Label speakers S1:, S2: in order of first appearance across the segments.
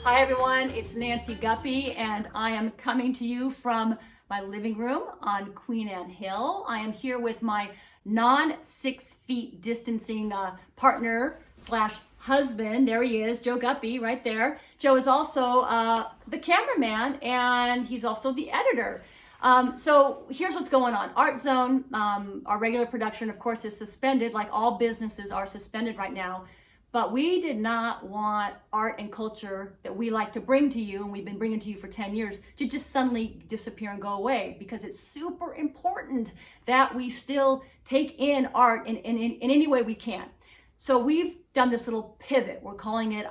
S1: Hi everyone, it's Nancy Guppy and I am coming to you from my living room on Queen Anne Hill. I am here with my non-6 feet distancing partner slash husband. There he is, Joe Guppy, right there. Joe is also the cameraman and he's also the editor. So here's what's going on. Art Zone, our regular production, of course, is suspended, like all businesses are suspended right now. But we did not want art and culture that we like to bring to you, and we've been bringing to you for 10 years, to just suddenly disappear and go away, because it's super important that we still take in art in any way we can. So we've done this little pivot. We're calling it,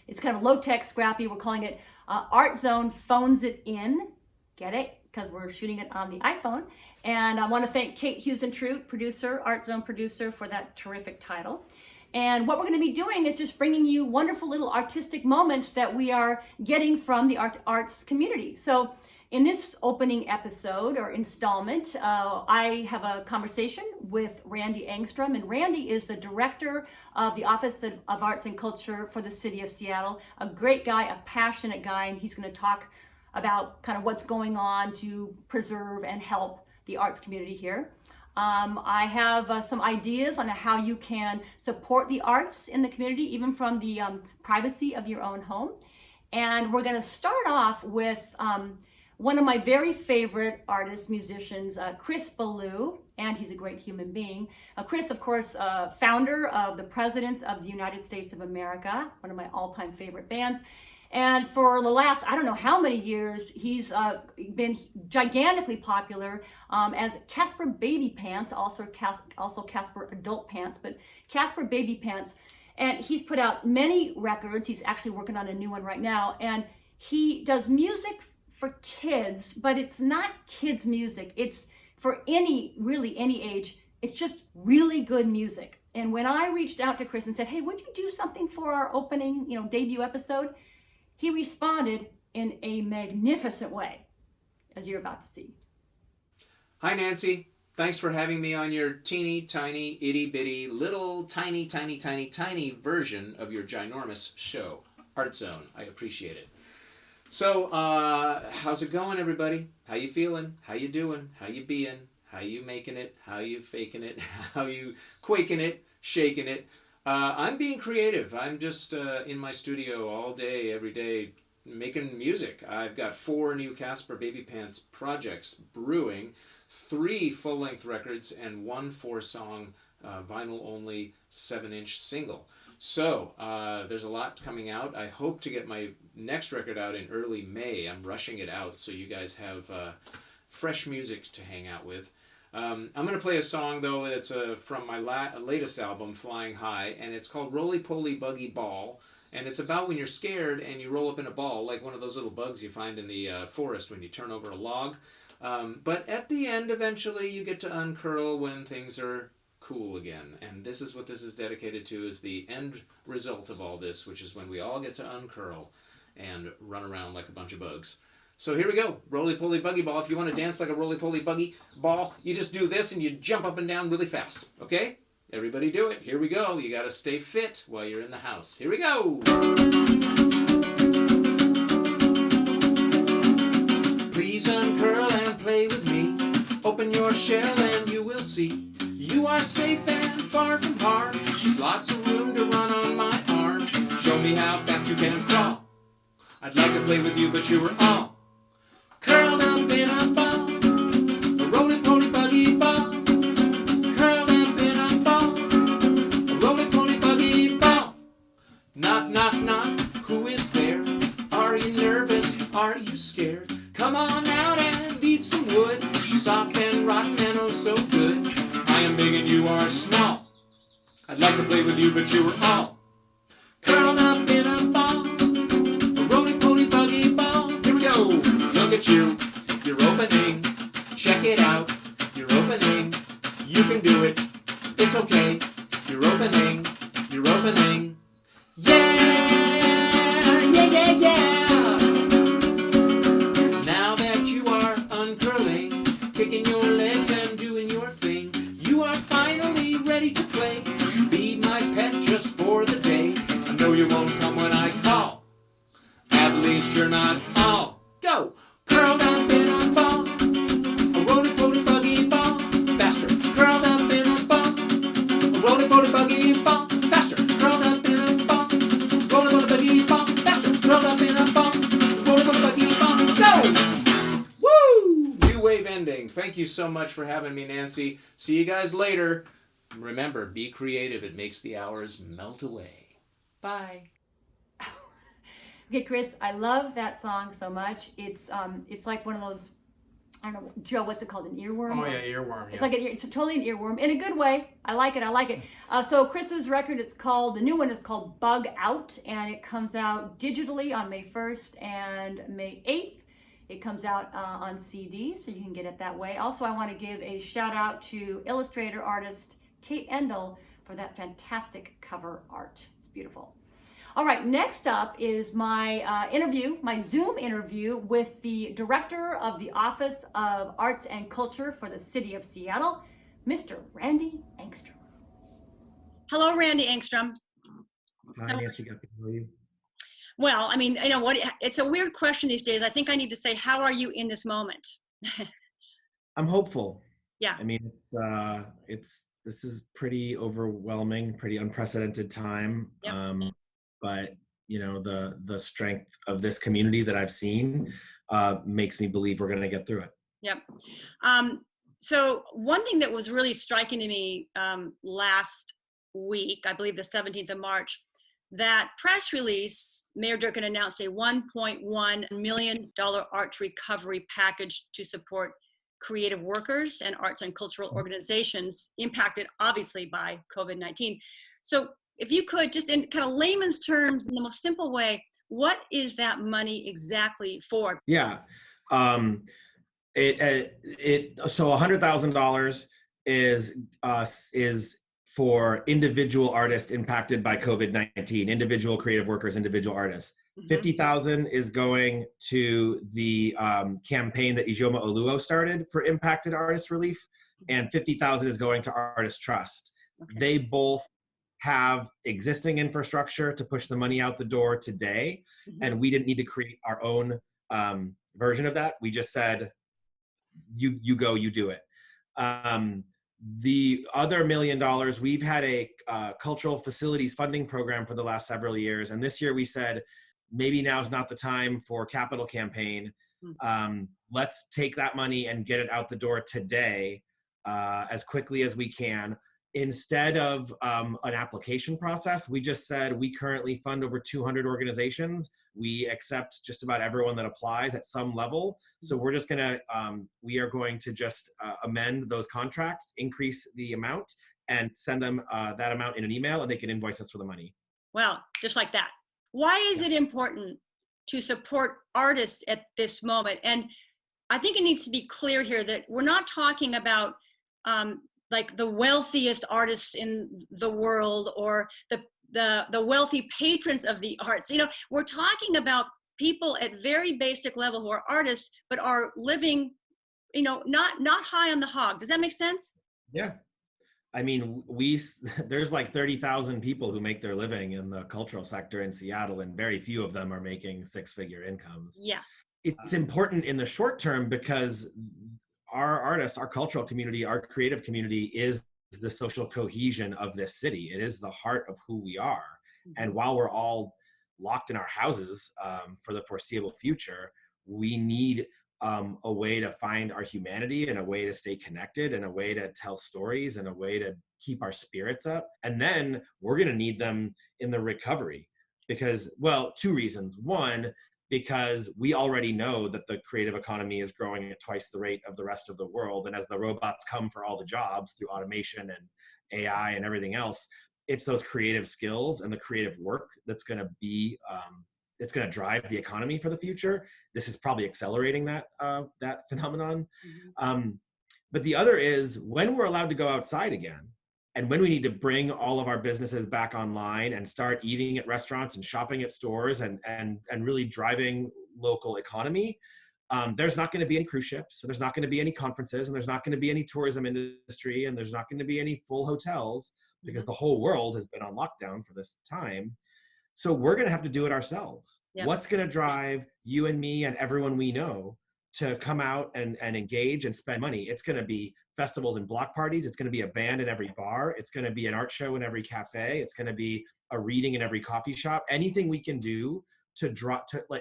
S1: it's kind of low-tech, scrappy. We're calling it Art Zone Phones It In. Get it? Because we're shooting it on the iPhone. And I want to thank Kate Hughes-Trute, producer, Art Zone producer, for that terrific title. And what we're going to be doing is just bringing you wonderful little artistic moments that we are getting from the arts community. So in this opening episode or installment, I have a conversation with Randy Engstrom, and Randy is the director of the Office of Arts and Culture for the City of Seattle. A great guy, a passionate guy, and he's going to talk about kind of what's going on to preserve and help the arts community here. I have some ideas on how you can support the arts in the community, even from the privacy of your own home. And we're going to start off with one of my very favorite artists, musicians, Chris Ballew, and he's a great human being. Chris, of course, founder of the Presidents of the United States of America, one of my all-time favorite bands. And for the last, I don't know how many years, he's been gigantically popular as Casper Baby Pants, also Casper Adult Pants, but Casper Baby Pants. And he's put out many records. He's actually working on a new one right now. And he does music for kids, but it's not kids music. It's for really any age. It's just really good music. And when I reached out to Chris and said, hey, would you do something for our opening, debut episode? He responded in a magnificent way, as you're about to see.
S2: Hi, Nancy. Thanks for having me on your teeny tiny, itty bitty, little tiny version of your ginormous show, Art Zone. I appreciate it. So, how's it going, everybody? How you feeling? How you doing? How you being? How you making it? How you faking it? How you quaking it? Shaking it? I'm being creative. I'm just in my studio all day, every day, making music. I've got 4 new Casper Baby Pants projects brewing, 3 full-length records, and 1 4-song, vinyl-only 7-inch single. So there's a lot coming out. I hope to get my next record out in early May. I'm rushing it out so you guys have fresh music to hang out with. I'm going to play a song, though, that's from my latest album, Flying High, and it's called Roly Poly Buggy Ball, and it's about when you're scared and you roll up in a ball, like one of those little bugs you find in the forest when you turn over a log. But at the end, eventually, you get to uncurl when things are cool again, and this is what this is dedicated to, is the end result of all this, which is when we all get to uncurl and run around like a bunch of bugs. So here we go, Roly Poly Buggy Ball. If you want to dance like a Roly Poly Buggy Ball, you just do this and you jump up and down really fast, okay? Everybody do it. Here we go. You got to stay fit while you're in the house. Here we go. Please uncurl and play with me. Open your shell and you will see. You are safe and far from harm. There's lots of room to run on my arm. Show me how fast you can crawl. I'd like to play with you, but you were all curled up in a ball, a roly-poly buggy ball. Curled up in a ball, a roly-poly buggy ball. Knock, knock, knock, who is there? Are you nervous? Are you scared? Come on out and beat some wood. Soft and rotten and oh so good. I am big and you are small. I'd like to play with you, but you were all curled up in a ball, a roly-poly buggy ball. Here we go. Look at you, you're opening. Check it out, you're opening. You can do it, it's okay. You're opening, you're opening. Yeah, yeah, yeah, yeah. Now that you are uncurling, kicking your legs and doing your thing, you are finally ready to play. Be my pet just for the day. I know you won't come when I call. you're not all. Go! Curled up in a ball, a roly poly buggy ball, faster. Curled up in a ball, a roly poly buggy ball, faster. Curled up in a ball, roly poly buggy ball, faster. Curled up in a ball, roly poly buggy ball, go! Woo! New wave ending. Thank you so much for having me, Nancy. See you guys later. Remember, be creative. It makes the hours melt away. Bye.
S1: Okay, Chris, I love that song so much. It's like one of those, I don't know, Joe, what's it called? An earworm?
S3: Oh yeah, earworm.
S1: It's like it's totally an earworm in a good way. I like it. I like it. So Chris's record, the new one is called Bug Out, and it comes out digitally on May 1st and May 8th. It comes out on CD, so you can get it that way. Also, I want to give a shout out to illustrator artist Kate Endel for that fantastic cover art. It's beautiful. All right, next up is my my Zoom interview with the director of the Office of Arts and Culture for the City of Seattle, Mr. Randy Engstrom. Hello, Randy Engstrom.
S4: Hi, Nancy Guppy. How are you?
S1: Well, I mean, you know what? It's a weird question these days. I think I need to say, how are you in this moment?
S4: I'm hopeful.
S1: Yeah.
S4: I mean, this is pretty overwhelming, pretty unprecedented time.
S1: Yep.
S4: But you know, the strength of this community that I've seen makes me believe we're going to get through it.
S1: Yep. So one thing that was really striking to me last week, I believe the 17th of March, that press release, Mayor Durkan announced a $1.1 million arts recovery package to support creative workers and arts and cultural organizations impacted obviously by COVID-19. So if you could, just in kind of layman's terms, in the most simple way, what is that money exactly for?
S4: Yeah. So $100,000 is for individual artists impacted by COVID-19, individual creative workers, individual artists.
S1: Mm-hmm.
S4: 50,000 is going to the campaign that Ijeoma Oluo started for impacted artist relief, and 50,000 is going to Artist Trust.
S1: Okay.
S4: They both have existing infrastructure to push the money out the door today, and we didn't need to create our own version of that. We just said, you go, you do it. The other $1 million, we've had a cultural facilities funding program for the last several years, and this year we said, maybe now's not the time for capital campaign. Let's take that money and get it out the door today as quickly as we can. Instead of an application process, we just said we currently fund over 200 organizations. We accept just about everyone that applies at some level. So we're just gonna, we are going to just amend those contracts, increase the amount, and send them that amount in an email, and they can invoice us for the money.
S1: Well, just like that. Why is it important to support artists at this moment? And I think it needs to be clear here that we're not talking about like the wealthiest artists in the world or the wealthy patrons of the arts. You know, we're talking about people at very basic level who are artists but are living, you know, not high on the hog. Does that make sense?
S4: Yeah. I mean, there's like 30,000 people who make their living in the cultural sector in Seattle, and very few of them are making six-figure incomes.
S1: Yeah.
S4: It's important in the short term because our artists, our cultural community, our creative community is the social cohesion of this city. It is the heart of who we are. And while we're all locked in our houses for the foreseeable future, we need a way to find our humanity and a way to stay connected and a way to tell stories and a way to keep our spirits up. And then we're going to need them in the recovery because, well, two reasons. One, because we already know that the creative economy is growing at twice the rate of the rest of the world. And as the robots come for all the jobs through automation and AI and everything else, it's those creative skills and the creative work that's going to be, it's going to drive the economy for the future. This is probably accelerating that phenomenon. But the other is when we're allowed to go outside again, and when we need to bring all of our businesses back online and start eating at restaurants and shopping at stores and really driving local economy, there's not going to be any cruise ships, so there's not going to be any conferences, and there's not going to be any tourism industry, and there's not going to be any full hotels because the whole world has been on lockdown for this time. So we're going to have to do it ourselves.
S1: Yep.
S4: What's going to drive you and me and everyone we know to come out and engage and spend money? It's going to be festivals and block parties. It's going to be a band in every bar. It's going to be an art show in every cafe. It's going to be a reading in every coffee shop. Anything we can do to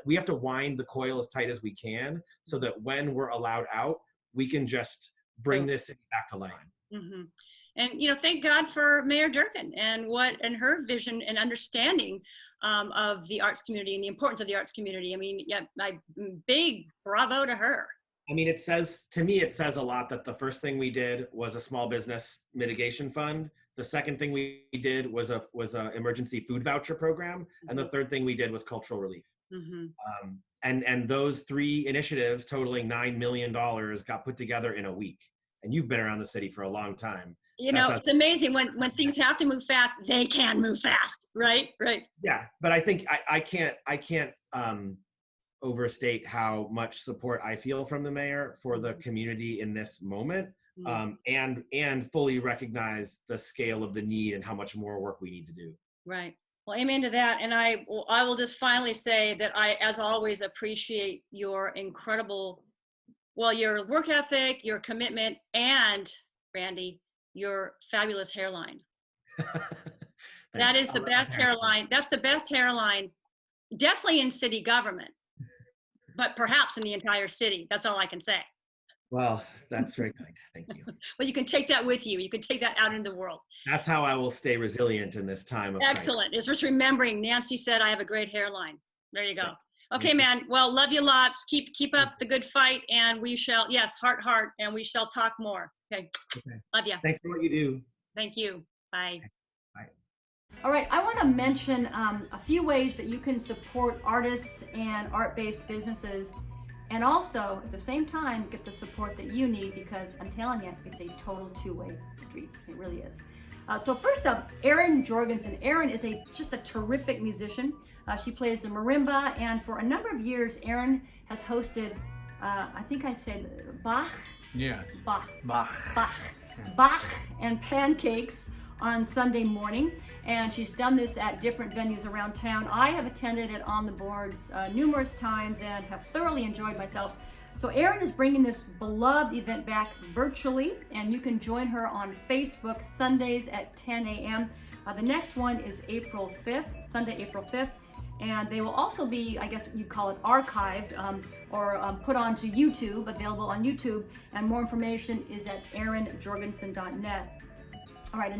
S4: we have to wind the coil as tight as we can so that when we're allowed out, we can just bring this city back to life.
S3: Mm-hmm. And, you know, thank God for Mayor Durkin and her vision and understanding of the arts community and the importance of the arts community. I mean, yeah, big bravo to her.
S4: I mean, to me, it says a lot that the first thing we did was a small business mitigation fund. The second thing we did was a emergency food voucher program. Mm-hmm. And the third thing we did was cultural relief. Mm-hmm. And those three initiatives totaling $9 million got put together in a week. And you've been around the city for a long time.
S3: You know, it's amazing when things have to move fast, they can move fast, right? Right.
S4: Yeah, but I think I can't overstate how much support I feel from the mayor for the community in this moment, and fully recognize the scale of the need and how much more work we need to do.
S3: Right. Well, amen to that. And I will just finally say that I, as always, appreciate your incredible, your work ethic, your commitment, and Randy, your fabulous hairline. That is the best hairline. That's the best hairline, definitely in city government, but perhaps in the entire city. That's all I can say.
S4: Well, that's very kind. Thank you.
S3: Well, you can take that with you. You can take that out into the world.
S4: That's how I will stay resilient in this time of
S3: Excellent.
S4: crisis.
S3: It's just remembering Nancy said I have a great hairline. There you go. Okay, man. Well, love you lots. Keep up the good fight, and we shall, yes, heart, and we shall talk more. Okay. Love you.
S4: Thanks for what you do.
S3: Thank you. Bye.
S4: Bye.
S1: All right, I want to mention a few ways that you can support artists and art-based businesses, and also at the same time get the support that you need, because I'm telling you, it's a total two-way street. It really is. So first up, Erin Jorgenson. Erin is just a terrific musician. She plays the marimba, and for a number of years, Erin has hosted, I think I said Bach?
S5: Yes.
S1: Bach.
S5: Bach.
S1: Bach. Bach and pancakes on Sunday morning, and she's done this at different venues around town. I have attended it on the boards numerous times and have thoroughly enjoyed myself. So Erin is bringing this beloved event back virtually, and you can join her on Facebook Sundays at 10 a.m. The next one is April 5th, Sunday, April 5th. And they will also be, I guess you'd call it archived or put onto YouTube, available on YouTube. And more information is at erinjorgensen.net. All right,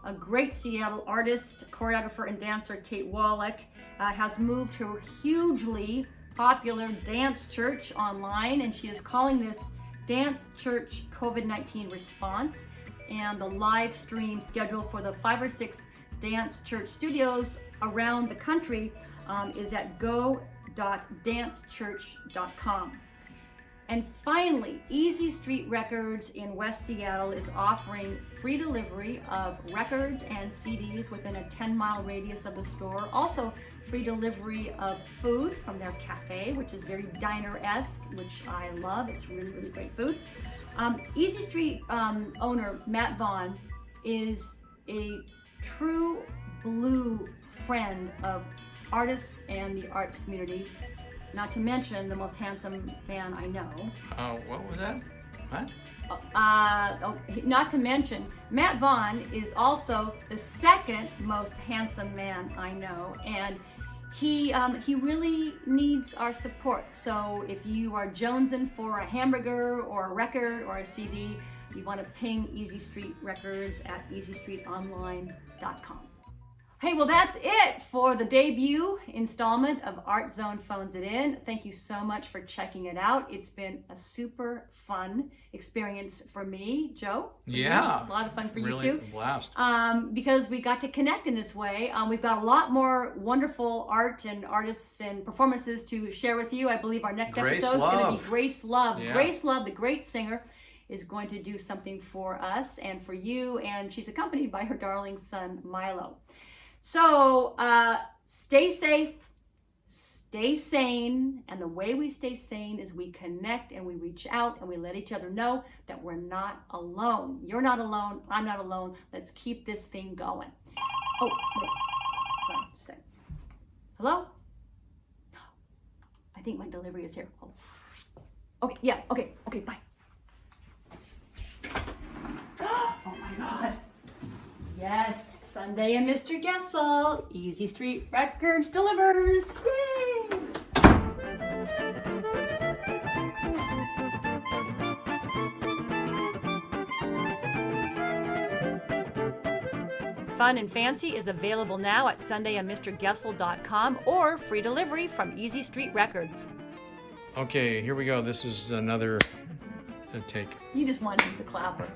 S1: a great Seattle artist, choreographer, and dancer, Kate Wallach, has moved her hugely popular dance church online, and she is calling this Dance Church COVID-19 Response. And the live stream schedule for the 5 or 6 dance church studios around the country is at go.dancechurch.com. And finally, Easy Street Records in West Seattle is offering free delivery of records and CDs within a 10-mile radius of the store. Also, free delivery of food from their cafe, which is very diner-esque, which I love. It's really, really great food. Easy Street owner Matt Vaughn is a true blue friend of artists and the arts community, not to mention the most handsome man I know.
S5: What was that? What?
S1: Not to mention, Matt Vaughn is also the second most handsome man I know, and he really needs our support. So if you are jonesing for a hamburger or a record or a CD, you want to ping Easy Street Records at easystreetonline.com. Hey, well, that's it for the debut installment of Art Zone Phones It In. Thank you so much for checking it out. It's been a super fun experience for me, Joe.
S5: Yeah.
S1: A lot of fun for
S5: really
S1: you too.
S5: Blast.
S1: Because we got to connect in this way. We've got a lot more wonderful art and artists and performances to share with you. I believe our next episode is going to be Grace Love.
S5: Yeah.
S1: Grace Love, the great singer, is going to do something for us and for you, and she's accompanied by her darling son, Milo. So stay safe, stay sane, and the way we stay sane is we connect and we reach out and we let each other know that we're not alone. You're not alone, I'm not alone. Let's keep this thing going. Oh, wait, hold on a second. think my delivery is here. Oh. Okay, yeah, okay, bye. Oh my God. Yes, Sunday and Mr. Gessel. Easy Street Records delivers. Yay! Fun and Fancy is available now at sundayandmrgessel.com or free delivery from Easy Street Records.
S5: Okay, here we go. This is another take.
S1: You just wanted the clapper.